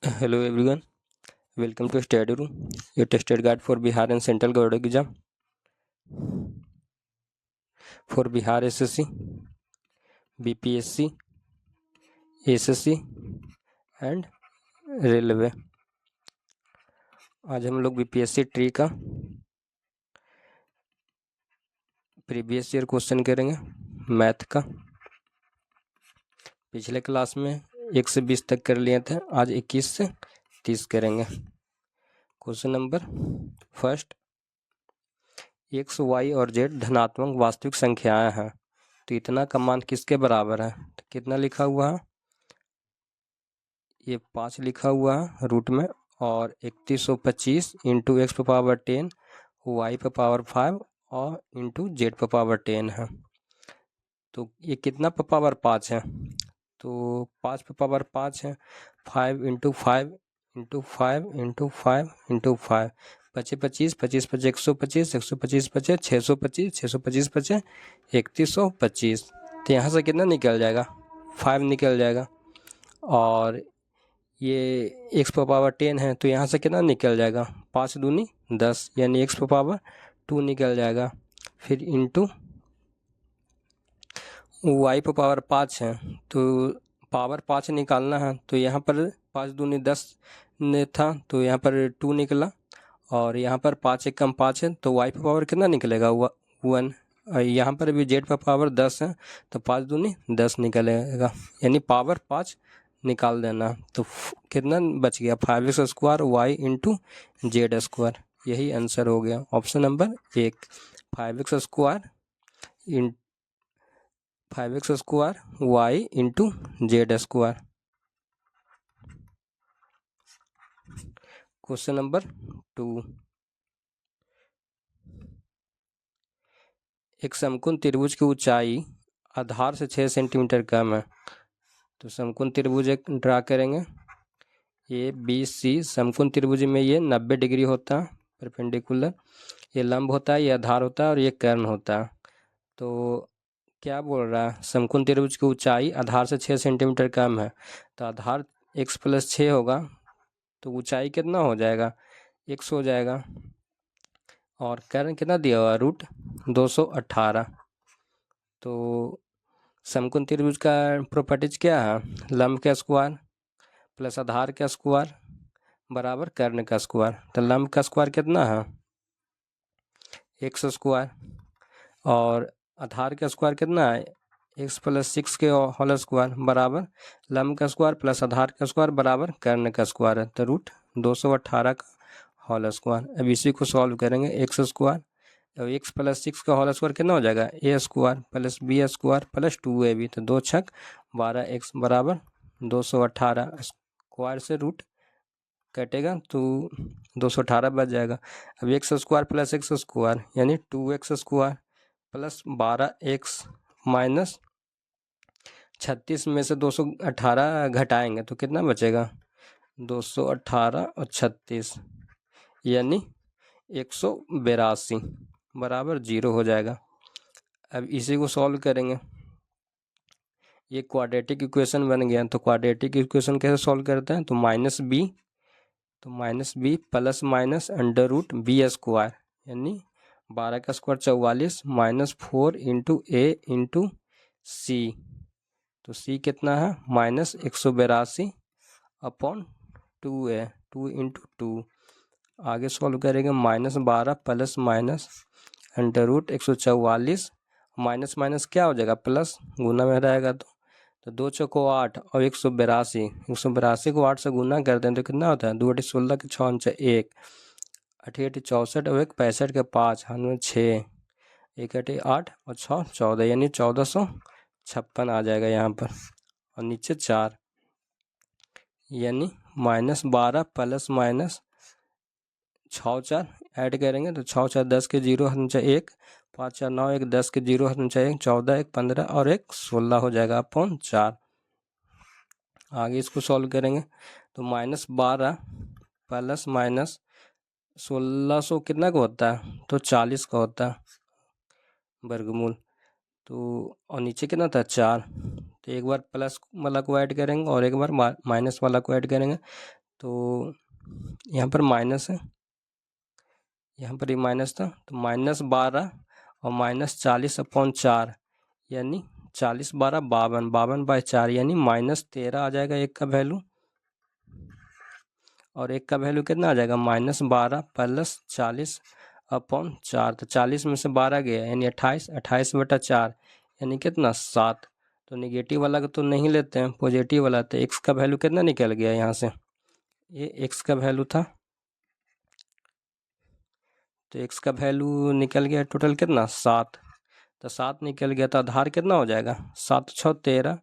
Hello everyone, welcome to Study Room, your tested guide for Bihar and Central Government exam for Bihar SSC, BPSC, SSC and railway. आज हम लोग BPSC tree का previous year question करेंगे math का। पिछले class में 1 से 20 तक कर लिए थे, आज 21 से 30 करेंगे। Question number first, X Y और जेड धनात्मक वास्तविक संख्याएं हैं, तो इतना का मान किसके बराबर है? तो कितना लिखा हुआ है? ये 5 लिखा हुआ है रूट में, और 3125 इंटू एक्स पर पावर 10 वाई पर पावर 5 और इंटू जेड पर पावर 10 है। तो ये कितना पर पावर 5 है? तो 5 पर पावर 5 है, 5 इंटू 5 इंटू 5 इंटू 5 इंटू 5, 25 25 25 पचे 125 125 पचे 625 625 पचे 3125। तो यहाँ से कितना निकल जाएगा? 5 निकल जाएगा। और ये एक्स पर पावर 10 है, तो यहाँ से कितना निकल जाएगा? 5 दूनी 10, यानी एक्स पर पावर 2 निकल जाएगा। फिर इंटू वाई पर पावर 5 है, तो पावर 5 निकालना है, तो यहाँ पर 5 दूनी 10 ने था, तो यहाँ पर 2 निकला, और यहाँ पर 5 एक कम 5 है, तो वाई पर पावर कितना निकलेगा? 1। यहाँ पर भी जेड पर पावर 10 है, तो 5 दूनी 10 निकलेगा, यानी पावर 5 निकाल देना। तो कितना बच गया? 5x square Y into Z square. यही आंसर हो गया option number 1, 5x square in 5x square Y into Z square. Question number 2, एक समकोण त्रिभुज की ऊंचाई आधार से 6 सेंटीमीटर कम है। तो समकोण त्रिभुज एक ड्रा करेंगे, ये BC समकोण त्रिभुज में ये 90 डिग्री होता है परपेंडिकुलर, ये लंब होता है, ये आधार होता है, और ये कर्ण होता है। तो क्या बोल रहा है? समकोण त्रिभुज की ऊंचाई आधार से 6 सेंटीमीटर कम है, तो आधार x + 6 होगा, तो ऊंचाई कितना हो जाएगा? x हो जाएगा। और कर्ण कितना दिया हुआ? √218। तो समकोण त्रिभुज का प्रॉपर्टीज क्या है? लंब का स्क्वायर प्लस आधार का स्क्वायर बराबर कर्ण का स्क्वायर। तो लंब का स्क्वायर कितना है? x स्क्वायर, और आधार का स्क्वायर कितना है? x + 6 के होल स्क्वायर बराबर लंब का स्क्वायर प्लस आधार का स्क्वायर बराबर कर्ण का स्क्वायर है, तो √218 का होल स्क्वायर। अब इसी को सॉल्व करेंगे, x स्क्वायर और x + 6 का होल स्क्वायर कितना हो जाएगा? a square plus b square plus 2ab, तो 2 छक 12x बराबर 218। स्क्वायर से रूट कटेगा तो 218 बच जाएगा। अब x square plus x square यानी 2x square plus 12x minus 36 में से 218 घटाएंगे तो कितना बचेगा? 218 और 36 यानी 182 बराबर 0 हो जाएगा। अब इसी को सॉल्व करेंगे, ये क्वाड्रेटिक इक्वेशन बन गया। तो क्वाड्रेटिक इक्वेशन कैसे सॉल्व करते हैं? तो -b plus minus √b square यानी 12 का स्क्वायर 44 -4 इंटू a इंटू सी। तो c कितना है? -182 अपॉन 2a, 2 इंटू 2। आगे सॉल्व करेंगे, -12 प्लस माइनस √144 माइनस माइनस क्या हो जाएगा? प्लस, गुना में रहेगा तो 2 चौको 8 और 182 को 8 से गुना करते हैं तो कितना होता है? 2 8 16 के 6 9 1, 8 8 64 और 1 65 के 5 हमें 6, 1 8 8 और 6 14, यानी 1456 आ जाएगा यहाँ पर, और नीचे 4, यानी -12 प्लस माइनस 6 4 ऐड करेंगे तो 6 4 10 के 0 नीचे 1, 5 4 9 1 10 के 0 नीचे 1, 14 1 15 और 1 16 हो जाएगा अपॉन 4। आगे इसको सॉल्व करेंगे तो -12 प्लस माइनस 1600 कितना का होता है? तो 40 का होता है वर्गमूल। तो और नीचे कितना था? 4। तो एक बार प्लस वाला को ऐड करेंगे और एक बार माइनस वाला को ऐड करेंगे तो यहाँ पर माइनस है, यहाँ पर ये माइनस था, तो -12 और -40/4 यानी 40 12 52, 52/4 यानी -13 आ जाएगा एक का वैल्यू। और एक का वैल्यू कितना आ जाएगा, -12 + 40/4। तो 40 में से 12 गया यानी 28, 28/4 यानी कितना, 7। तो निगेटिव वाला का तो नहीं लेते हैं, पॉजिटिव वाला। तो एक्स का वैल्यू कितना निकल गया यहाँ से, ये एक्स का वैल्यू था। तो एक्स का वैल्यू निकल गया टोटल कितना, 7। तो 7 निकल गया, तो आधार कितना हो जाएगा, 7 6 13,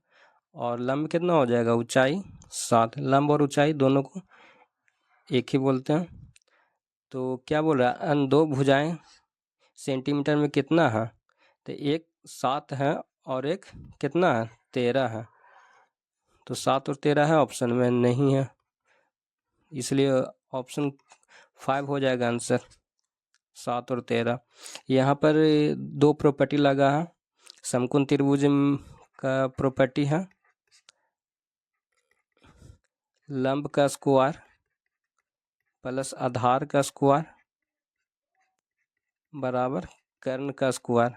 और लंब कितना हो जाएगा, ऊंचाई 7। लंब और ऊंचाई दोनों को एक ही बोलते हैं। तो क्या बोल रहा है, दो भुजाएं सेंटीमीटर में कितना है, तो एक 7 है और एक कितना है, 13 है। तो 7 और 13 है, ऑप्शन में नहीं है, इसलिए ऑप्शन 5 हो जाएगा आंसर, 7 और 13। यहाँ पर दो प्रॉपर्टी लगा है, समकोण त्रिभुज का प्रॉपर्टी है, लंब का स्क्वायर प्लस आधार का स्क्वायर बराबर कर्ण का स्क्वायर।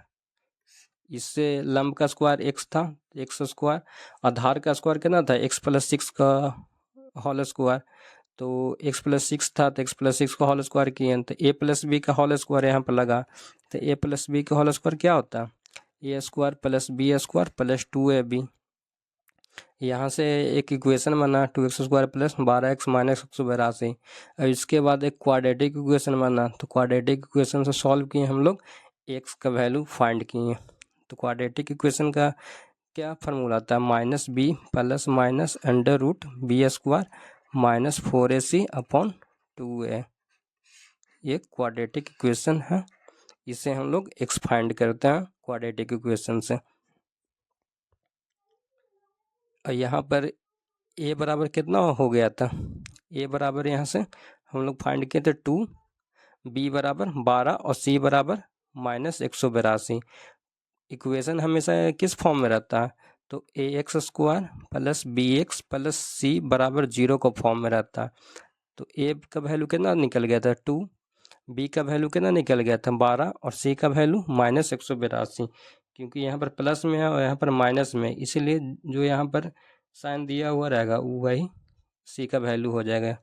इससे लंब का स्क्वायर x था, x स्क्वायर, आधार का स्क्वायर कितना था, x + 6 का होल स्क्वायर। तो x + 6 था, तो x + 6 का होल स्क्वायर किए, तो a + b का होल स्क्वायर यहाँ पर लगा। तो a + b का होल स्क्वायर क्या होता है, a square + b square + 2ab। यहाँ से एक इक्वेशन बना 2x² + 12x - 182। अब इसके बाद एक क्वाड्रेटिक इक्वेशन बना, तो क्वाड्रेटिक इक्वेशन से सॉल्व किए हम लोग, x का वैल्यू फाइंड किए। तो क्वाड्रेटिक इक्वेशन का क्या फार्मूला था, -b + -√b² - 4ac/2a। ये क्वाड्रेटिक इक्वेशन है, इसे हम लोग x फाइंड करते हैं क्वाड्रेटिक इक्वेशन से। और यहाँ पर a बराबर कितना हो गया था, a बराबर यहाँ से हम लोग फाइंड किए थे 2, b बराबर 12 और c बराबर -182। इक्वेशन हमेशा किस फॉर्म में रहता है, तो ax² + bx + c बराबर 0 का फॉर्म में रहता है। तो a का वैल्यू कितना निकल गया था 2, b का वैल्यू कितना निकल गया था 12, और c का वैल्यू -182। क्योंकि यहाँ पर प्लस में है और यहाँ पर माइनस में, इसीलिए जो यहाँ पर साइन दिया हुआ रहेगा वही c का वैल्यू हो जाएगा।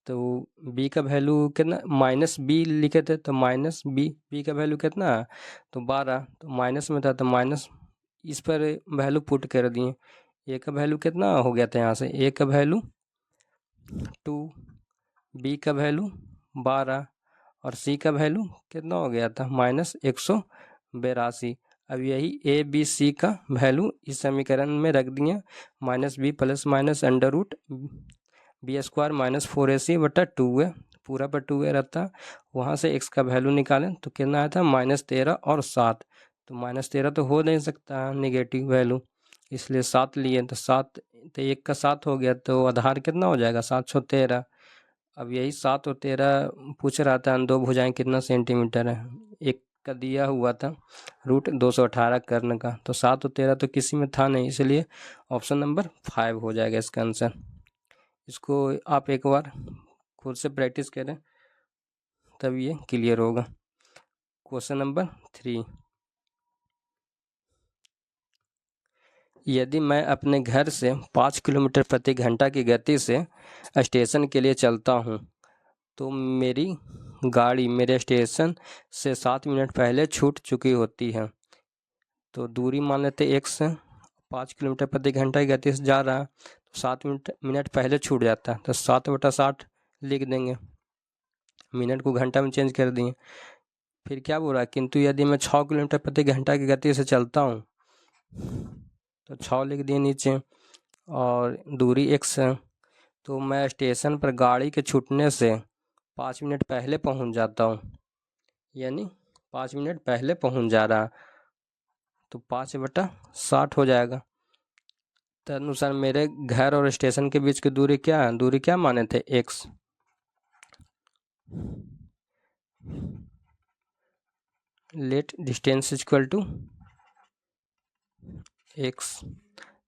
तो b का वैल्यू कितना, -b लिखे थे, तो -b का वैल्यू कितना है, तो 12, तो माइनस में था तो माइनस, इस पर वैल्यू पुट कर दिए। a का वैल्यू कितना हो गया था यहाँ से, a का वैल्यू 2, b का वैल्यू 12 और c का वैल्यू कितना हो गया था, -182। अब यही a b c का वैल्यू इस समीकरण में रख दिए, -b + -√b² - 4ac/2a, पूरा पर 2a रहता, वहाँ से x का वैल्यू निकालें तो कितना आया था, -13 और 7। तो -13 तो हो नहीं सकता निगेटिव वैल्यू, इसलिए 7 लिए, तो 7, तो 1 का 7 हो गया, तो आधार कितना हो जाएगा, 7 6 13। अब यही 7 और 13 पूछ रहा था, दो भुजाएं कितना सेंटीमीटर है, एक का दिया हुआ था √218 कर्ण का, तो 7 और 13 तो किसी में था नहीं, इसलिए ऑप्शन नंबर 5 हो जाएगा इसका आंसर। इसको आप एक बार खुद से प्रैक्टिस करें तब ये क्लियर होगा। क्वेश्चन नंबर 3, यदि मैं अपने घर से 5 किलोमीटर प्रति घंटा की गति से स्टेशन के लिए चलता हूँ, तो मेरी गाड़ी मेरे स्टेशन से 7 मिनट पहले छूट चुकी होती है। तो दूरी मान लेते x है, 5 किलोमीटर प्रति घंटा की गति से जा रहा है, तो 7 मिनट पहले छूट जाता है, तो 7/60 लिख देंगे, मिनट को घंटा में चेंज कर दिए। फिर क्या बोल रहा है, किंतु यदि मैं 6 किलोमीटर प्रति घंटा की गति से चलता हूँ, तो 6 लिख दिए नीचे, और दूरी x है, तो मैं स्टेशन पर गाड़ी के छूटने से 5 मिनट पहले पहुँच जाता हूँ, यानी 5 मिनट पहले पहुँच जा रहा, तो 5/60 हो जाएगा। तदनुसार मेरे घर और स्टेशन के बीच की दूरी क्या है, दूरी क्या माने थे, x। Let distance equal to x,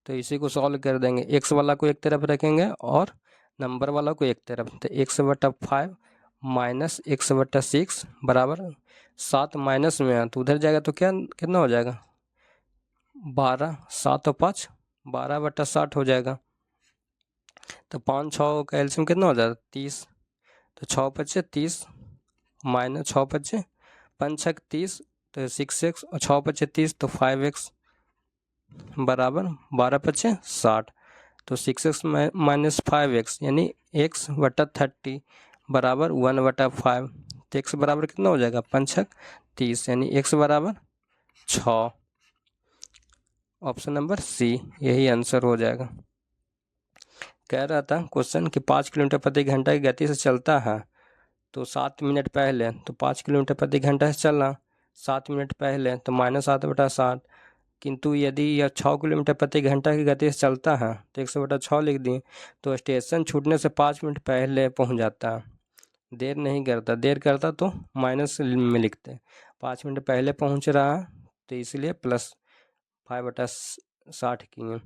तो इसी को सॉल्व कर देंगे, x वाला को एक तरफ रखेंगे और नंबर वाला को एक तरफ, तो x/5 माइनस x/6 बराबर 7 माइनस में है तो उधर जाएगा तो क्या कितना हो जाएगा 12, 7 और 5 12/60 हो जाएगा। तो 5 6 का एलसीएम कितना हो जाएगा 30, तो 6 बचे 30 माइनस 6 बचे 5 6 30 तो 6x और 6 बचे 30 तो 5x बराबर 12 बचे 60, तो 6x माइनस 5x यानी x/30 बराबर 1/5, तो x बराबर कितना हो जाएगा 5 6 30 यानी x बराबर 6। ऑप्शन नंबर सी यही आंसर हो जाएगा। कह रहा था क्वेश्चन कि 5 किलोमीटर प्रति घंटा की गति से चलता है तो 7 मिनट पहले, तो 5 किलोमीटर प्रति घंटा से चलना 7 मिनट पहले तो -7/60, किंतु यदि यह 6 किलोमीटर प्रति घंटा की गति से चलता है तो 100/6 लिख दिए, तो स्टेशन छूटने से 5 मिनट पहले पहुंच जाता है, देर नहीं करता, देर करता तो माइनस में लिखते, 5 मिनट पहले पहुंच रहा है तो इसलिए प्लस 5/60 किए।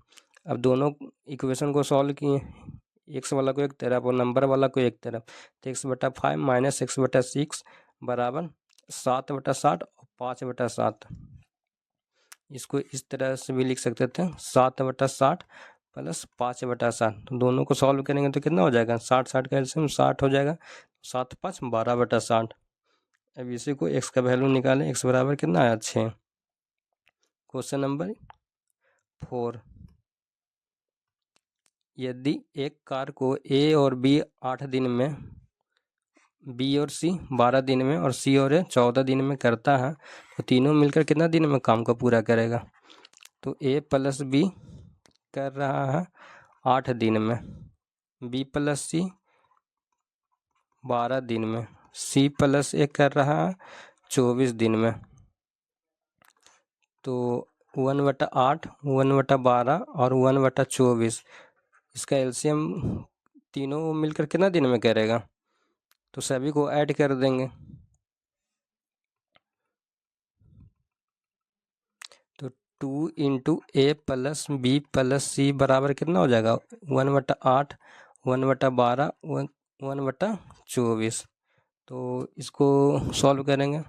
अब दोनों इक्वेशन को सॉल्व किए, x वाला को एक तरफ और नंबर वाला को एक तरफ, तो x/5 माइनस x/6 बराबर 7/60 और 5/7। इसको इस तरह से भी लिख सकते थे 7/60 प्लस 5/7, तो दोनों को सॉल्व करेंगे तो कितना हो जाएगा 60 का एलसीएम 60 हो जाएगा, 7 5 12/60। अब इसी को x का वैल्यू निकालें, x बराबर कितना आया 6। क्वेश्चन नंबर 4, यदि एक कार को A और B 8 दिन में, B और C 12 दिन में और C और A 14 दिन में करता है तो तीनों मिलकर कितना दिन में काम को पूरा करेगा, तो A प्लस B कर रहा है 8 दिन में, B प्लस C 12 दिन में, C प्लस A कर रहा है 24 दिन में, तो 1/8 1/12 और 1/24 इसका एलसीएम तीनों मिलकर कितना दिन में करेगा, तो सभी को ऐड कर देंगे, तो 2 into A plus B plus C बराबर कितना हो जाएगा 1/8 1/12 1/24। तो इसको सॉल्व करेंगे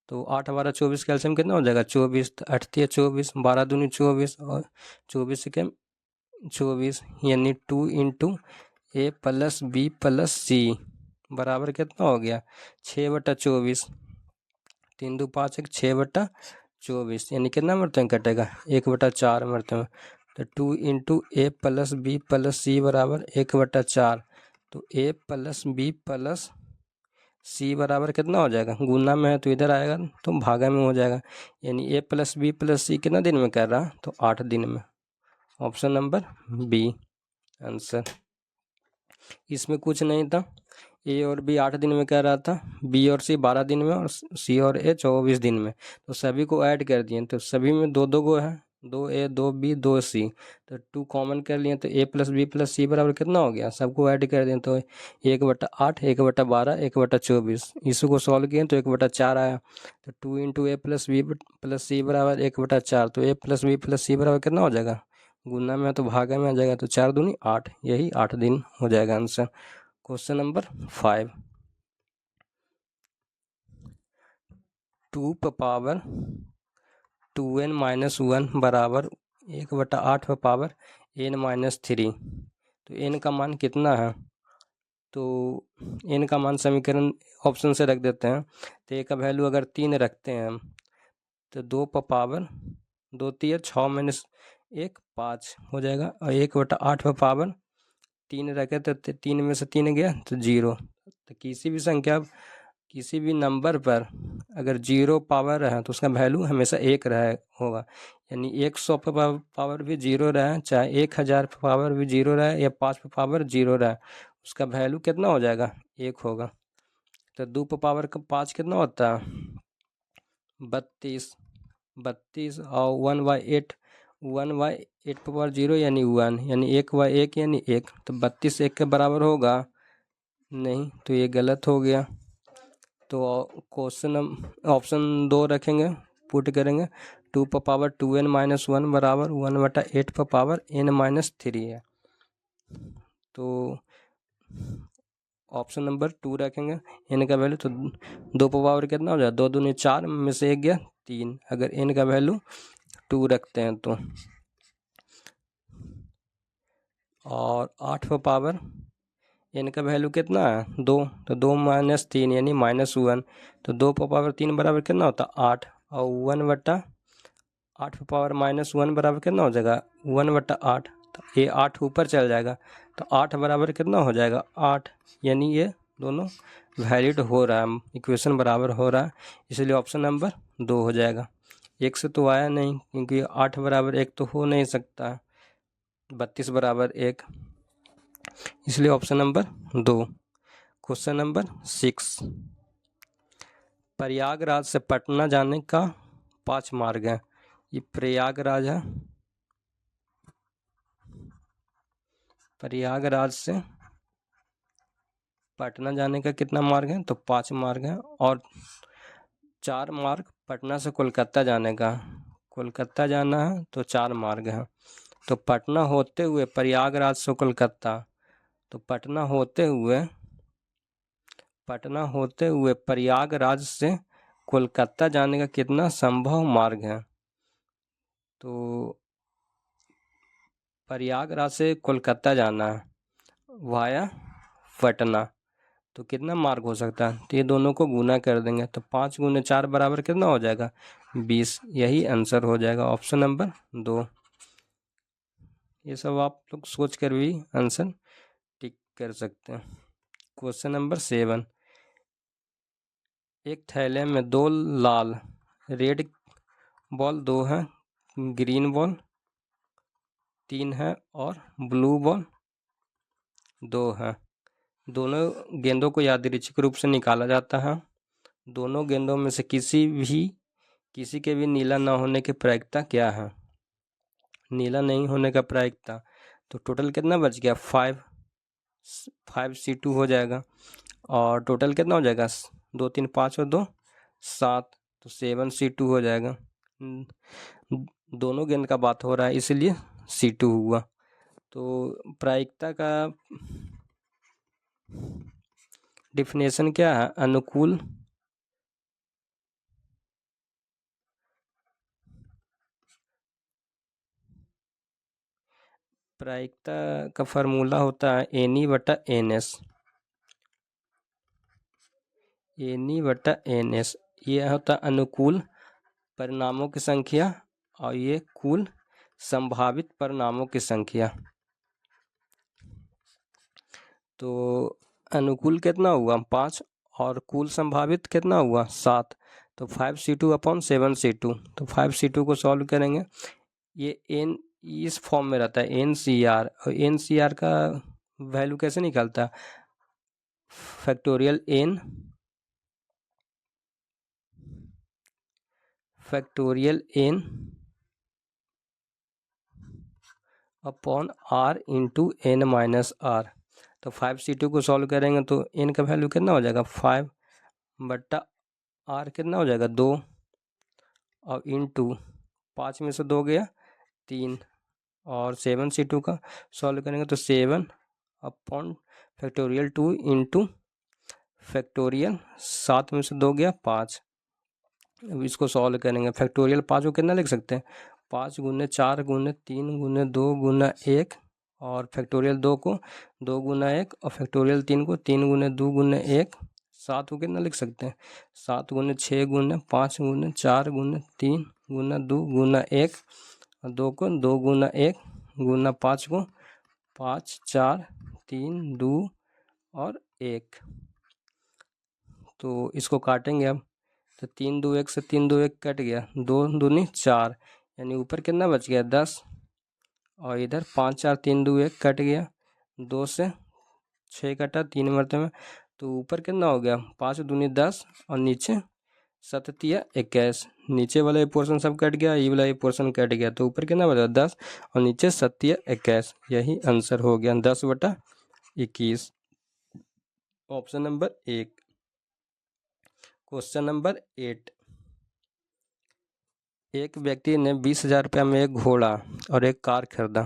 तो 8 12 24 का एलसीएम कितना हो जाएगा 24, 8 24 12 दूनी 24 और 24 से क्या 24 यानी 2 into A plus B plus C बराबर कितना हो गया 6/24, 3 2 5 1 6/24 यानी कितना मरते में कटेगा 1/4 मरते में, तो 2 into A plus B plus C बराबर 1/4, तो A plus B plus C बराबर कितना हो जाएगा, गुना में है तो इधर आएगा तो भागा में हो जाएगा, यानी A plus B plus C कितना दिन में कर रहा तो 8 दिन में। Option number B answer. इसमें कुछ नहीं था, A और B 8 दिन में कर रहा था, B और C 12 दिन में और C और A 24 दिन में, तो सभी को ऐड कर दिए, तो सभी में 2 2 को है, 2A 2B 2C, तो 2 कॉमन कर लिए तो A plus B plus C बराबर कितना हो गया, सबको ऐड कर दिए तो 1/8 1/12 1/24, इसको सॉल्व किए तो 1/4 आया, तो 2 into A plus B plus C बराबर 1/4, तो A plus B plus C बराबर कितना हो जाएगा, गुना में तो भागा में आ जाएगा, तो 4 दूनी 8, यही 8 दिन हो जाएगा answer. Question number 5, 2 power 2n minus 1 बराबर 1/8 पावर n-3, तो n का मान कितना है, तो n का मान समीकरण ऑप्शन से रख देते हैं, तो a का वैल्यू अगर 3 रखते हैं हम तो 2 पावर 2 3 6 माइनस 1 5 हो जाएगा, और 1/8 पावर 3 रखे तो 3 में से 3 गया तो 0, तो किसी भी संख्या किसी भी नंबर पर अगर 0 पावर है तो उसका वैल्यू हमेशा 1 रहे होगा, यानी 100 पर पावर भी 0 रहे, चाहे 1000 पर पावर भी 0 रहे या 5 पर पावर 0 रहे, उसका वैल्यू कितना हो जाएगा 1 होगा। तो 2 पर पावर का 5 कितना होता है 32 और 1/8 1/8 पावर 0 यानी 1 यानी 1/1 यानी 1, तो 32 1 के बराबर होगा नहीं, तो ये गलत हो गया। तो क्वेश्चन ऑप्शन 2 रखेंगे, पुट करेंगे 2 पर पावर 2n माइनस 1 बराबर 1/8 पर पावर n-3 है, तो ऑप्शन नंबर 2 रखेंगे एन का वैल्यू। तो 2 पावर कितना हो जाए, 2 दूनी 4 में से 1 गया 3, अगर एन का वैल्यू 2 रखते हैं तो। और 8 पावर एन का वैल्यू कितना है 2, तो 2 माइनस 3 यानी -1, तो 2 पावर 3 बराबर कितना होता है 8, और 1/8 पावर -1 बराबर कितना हो जाएगा 1/8, तो ये 8 ऊपर चल जाएगा, तो 8 बराबर कितना हो जाएगा 8, यानी ये दोनों वैलिड हो रहा है, इक्वेशन बराबर हो रहा है, इसलिए ऑप्शन नंबर 2 हो जाएगा। 1 से तो आया नहीं, क्योंकि 8 बराबर 1 तो हो नहीं सकता, 32 बराबर 1, इसलिए option number 2। Question number 6, Prayagraj से पटना जाने का 5 मार्ग है। ये प्रयागराज है, प्रयागराज से पटना जाने का कितना मार्ग है, तो 5 मार्ग है, और 4 मार्ग पटना से कोलकाता जाने का, कोलकाता जाना है तो 4 मार्ग है। तो पटना होते हुए प्रयागराज से कोलकाता, तो पटना होते हुए प्रयागराज से कोलकाता जाने का कितना संभव मार्ग है, तो प्रयागराज से कोलकाता जाना है वाया पटना, तो कितना मार्ग हो सकता है, तो ये दोनों को गुना कर देंगे, तो 5 × 4 बराबर कितना हो जाएगा 20, यही आंसर हो जाएगा ऑप्शन नंबर 2। ये सब आप लोग सोच कर भी आंसर टिक कर सकते हैं। क्वेश्चन नंबर 7, एक थैले में 2 लाल रेड बॉल 2 है, ग्रीन बॉल 3 है, और ब्लू बॉल 2 है। दोनों गेंदों को यादृच्छिक रूप से निकाला जाता है। दोनों गेंदों में से किसी के भी नीला न होने की प्रायिकता क्या है, नीला नहीं होने का प्रायिकता, तो टोटल कितना बच गया 5C2 हो जाएगा, और टोटल कितना हो जाएगा 2 3 5 और 2 7, तो 7C2 हो जाएगा। दोनों गेंद का बात हो रहा है इसलिए C2 हुआ। तो प्रायिकता का डिफिनेशन क्या है, अनुकूल प्रायिकता का फार्मूला होता है NE/NS, NE/NS, ये होता है अनुकूल परिणामों की संख्या, और ये कुल संभावित परिणामों की संख्या। तो अनुकूल कितना हुआ 5, और कुल संभावित कितना हुआ 7, तो 5C2/7C2, तो 5C2 को सॉल्व करेंगे, ये n इस फॉर्म में रहता है NCR, और NCR का वैल्यू कैसे निकलता है, factorial n upon r into n-r, तो 5C2 को सॉल्व करेंगे तो n का वैल्यू कितना हो जाएगा 5/r कितना हो जाएगा 2, और इंटू 5 में से 2 गया 3, और 7C2 का सॉल्व करेंगे तो 7/2 इंटू फैक्टोरियल 7 में से 2 गया 5। अब इसको सॉल्व करेंगे, फैक्टोरियल 5 को कितना लिख सकते हैं 5 × 4 × 3 × 2 × 1, और फैक्टोरियल 2 को 2 × 1, और फैक्टोरियल 3 को 3 × 2 × 1, 7 को कितना लिख सकते हैं 7 × 6 × 5 × 4 × 3 × 2 × 1, और 2 को 2 × 1 × 5 को 5 4 3 2 और 1, तो इसको काटेंगे अब, तो 3 2 1 से 3 2 1 कट गया, 2 दूनी 4, यानी ऊपर कितना बच गया 10, और इधर 5 4 3 2 1 कट गया, 2 से 6 कटा 3 मरतबे, तो ऊपर कितना हो गया 5 दूनी 10, और नीचे 7 तिया 21, नीचे वाला ये पोर्शन सब कट गया, ये वाला ये पोर्शन कट गया, तो ऊपर कितना बचा 10, और नीचे 7 तिया 21, यही आंसर हो गया 10/21, ऑप्शन नंबर 1। क्वेश्चन नंबर 8, एक व्यक्ति ने 20,000 रुपये में एक घोड़ा और एक कार खरीदा।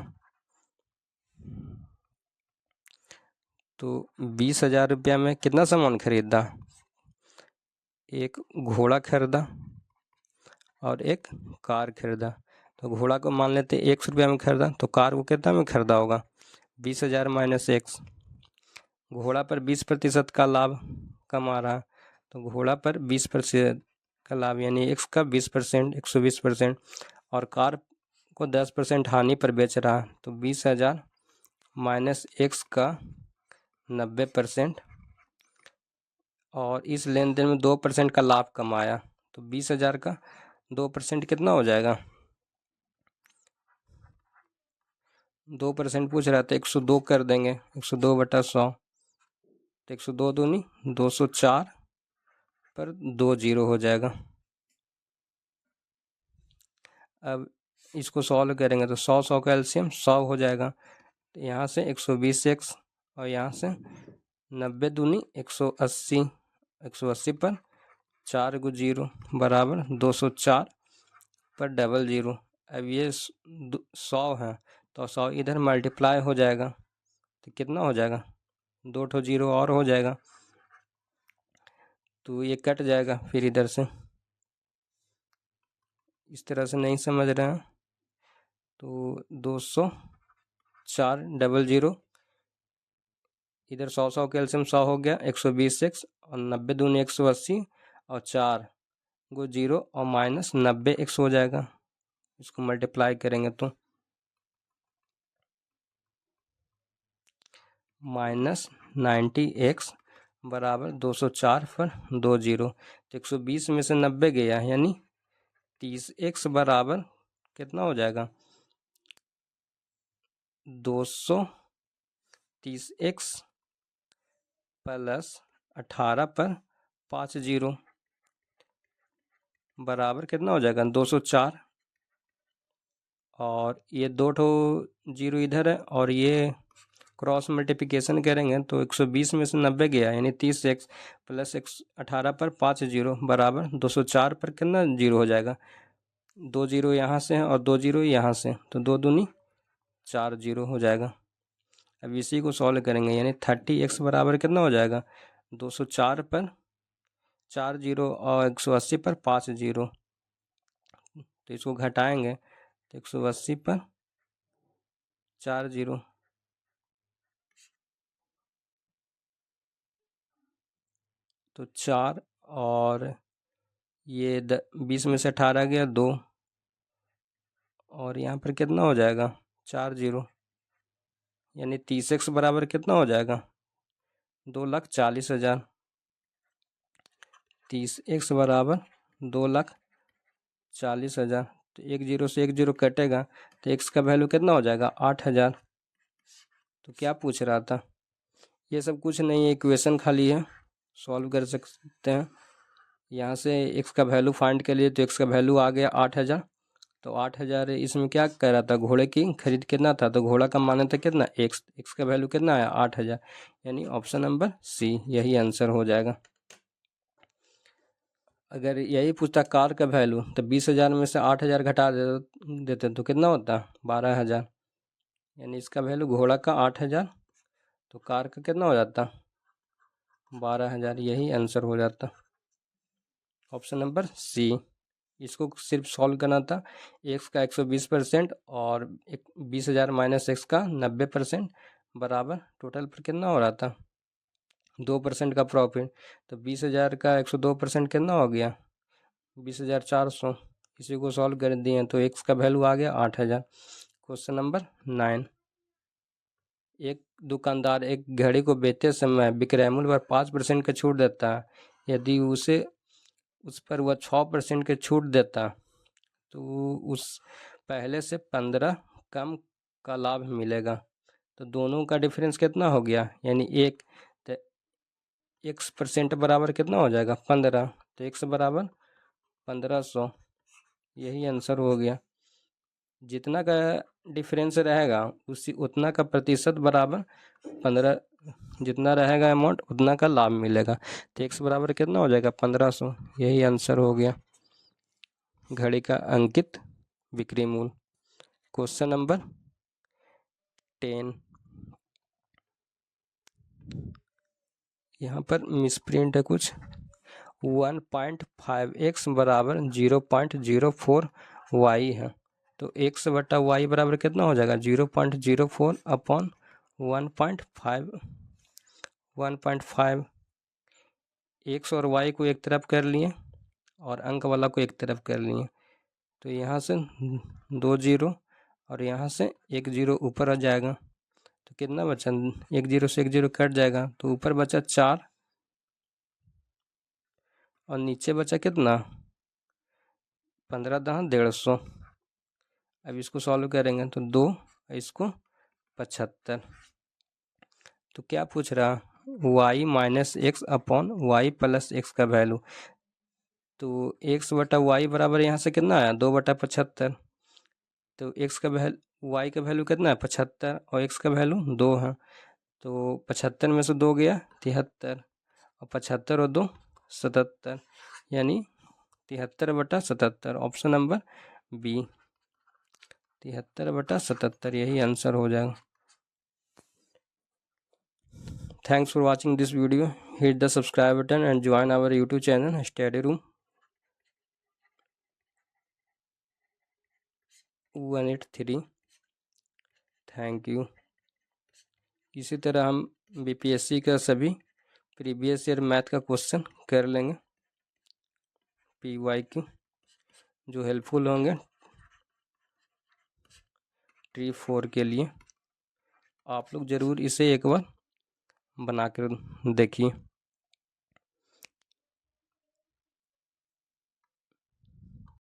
तो 20,000 रुपया में कितना सामान खरीदा? एक घोड़ा खरीदा और एक कार खरीदा। तो घोड़ा को मान लेते 100 रुपया में खरीदा, तो कार को कितना में खरीदा होगा? 20,000 माइनस एक्स। घोड़ा पर 20% का लाभ कमा रहा, तो घोड़ा पर 20% का लाभ यानी एक्स का 20%, 120%, और कार को 10% हानि पर बेच रहा, तो 20,000 माइनस एक्स का 90%, और इस लेन देन में 2% का लाभ कमाया, तो 20,000 का 2% कितना हो जाएगा? 2% पूछ रहा था, 102 कर देंगे, 102/100, तो 102 दूनी 204 पर 2 जीरो हो जाएगा। अब इसको सॉल्व करेंगे तो 100 का एलसीएम 100 हो जाएगा, तो यहाँ से 120x और यहाँ से 90 दूनी 180, 180 पर 4 गो जीरो बराबर 204 पर डबल जीरो। अब ये 100 है, तो 100 इधर मल्टीप्लाई हो जाएगा, तो कितना हो जाएगा? 2 ठो जीरो और हो जाएगा, तो ये कट जाएगा। फिर इधर से इस तरह से नहीं समझ रहे हैं तो 204 डबल जीरो, इधर 100 कैल्शियम 100 हो गया, 120x और 90 दूनी 180 और 4 गो जीरो और माइनस 90x हो जाएगा। इसको मल्टीप्लाई करेंगे तो माइनस 90x बराबर 204 पर 2 जीरो, तो 120 में से 90 गया यानी 30x बराबर कितना हो जाएगा? 230x प्लस 18 पर 5 जीरो बराबर कितना हो जाएगा? 204, और ये 2 ठो जीरो इधर है और ये क्रॉस मल्टीप्लिकेशन करेंगे तो 120 में से 90 गया यानी 30x प्लस 18 पर 5 जीरो बराबर 204 पर कितना जीरो हो जाएगा? 2 जीरो यहाँ से है और 2 जीरो यहाँ से, तो 2 दूनी 4 जीरो हो जाएगा। अब इसी को सॉल्व करेंगे यानी 30x बराबर कितना हो जाएगा? 204 पर 4 जीरो और 180 पर 5 जीरो, तो इसको घटाएंगे तो 180 पर 4 जीरो, तो 4 और ये 20 में से 18 गया 2, और यहाँ पर कितना हो जाएगा? 4 जीरो, यानी 30x बराबर कितना हो जाएगा? 2,40,000। 30x बराबर 2,40,000, तो एक जीरो से एक जीरो कटेगा तो x का वैल्यू कितना हो जाएगा? 8,000। तो क्या पूछ रहा था? ये सब कुछ नहीं है, इक्वेशन खाली है, सॉल्व कर सकते हैं। यहाँ से x का वैल्यू फाइंड के लिए, तो x का वैल्यू आ गया 8,000, तो 8,000 इसमें क्या कह रहा था? घोड़े की खरीद कितना था? तो घोड़ा का माना था कितना? x का वैल्यू कितना आया? 8,000, यानी ऑप्शन नंबर सी यही आंसर हो जाएगा। अगर यही पूछता कार का वैल्यू, तो 20,000 में से 8,000 घटा देते तो कितना होता? 12,000, यानी इसका वैल्यू घोड़ा का 8,000, तो कार का कितना हो जाता? 12,000, यही आंसर हो जाता, ऑप्शन नंबर सी। इसको सिर्फ सॉल्व करना था, एक्स का 120% और 20,000 माइनस एक्स का 90% बराबर टोटल पर कितना हो रहा था? 2% का प्रॉफिट, तो 20,000 का 102% कितना हो गया? 20,400। इसी को सॉल्व कर दिए तो एक्स का वैल्यू आ गया 8,000। क्वेश्चन नंबर 9, एक दुकानदार एक घड़ी को बेचते समय विक्रय मूल्य पर 5% का छूट देता है। यदि उस पर वह 6% के छूट देता तो उस पहले से 15 कम का लाभ मिलेगा। तो दोनों का डिफरेंस कितना हो गया? यानी एक, तो x% बराबर कितना हो जाएगा? 15, तो x बराबर 1500, यही आंसर हो गया। जितना का डिफरेंस रहेगा उसी उतना का प्रतिशत बराबर 15, जितना रहेगा अमाउंट उतना का लाभ मिलेगा। तो x बराबर कितना हो जाएगा? 1500, यही आंसर हो गया घड़ी का अंकित बिक्री मूल्य। क्वेश्चन नंबर 10, यहाँ पर मिसप्रिंट है कुछ। 1.5x बराबर 0.04 y है, तो x बटा y बराबर कितना हो जाएगा 0.04 अपॉन 1.5 x और y को एक तरफ कर लिए और अंक वाला को एक तरफ कर लिए, तो यहाँ से 2 0 और यहाँ से 1 0 ऊपर आ जाएगा, तो कितना बचा 1 0 से 1 0 कट जाएगा, तो ऊपर बचा 4 और नीचे बचा कितना 15 दहाँ 150। अब इसको सॉल्व करेंगे तो 2 इसको 75। तो क्या पूछ रहा y minus X upon Y plus X का वैल्यू, तो x बटा वाई बराबर यहाँ से कितना आया 2/75, तो x का वैल्यू y का वैल्यू कितना है 75 और x का वैल्यू 2 है, तो 75 में से 2 गया 73 और 75 और 2 77, यानी 73/77। ऑप्शन नंबर बी 73/77 यही आंसर हो जाएगा। Thanks for watching this video. Hit the subscribe button and join our YouTube channel Study Room 183। Thank you. इसी तरह हम बीपीएससी का सभी प्रीवियस ईयर मैथ का क्वेश्चन कर लेंगे पीवाई की, जो हेल्पफुल होंगे ट्री 4 के लिए। आप लोग ज़रूर इसे एक बार बना कर देखिए।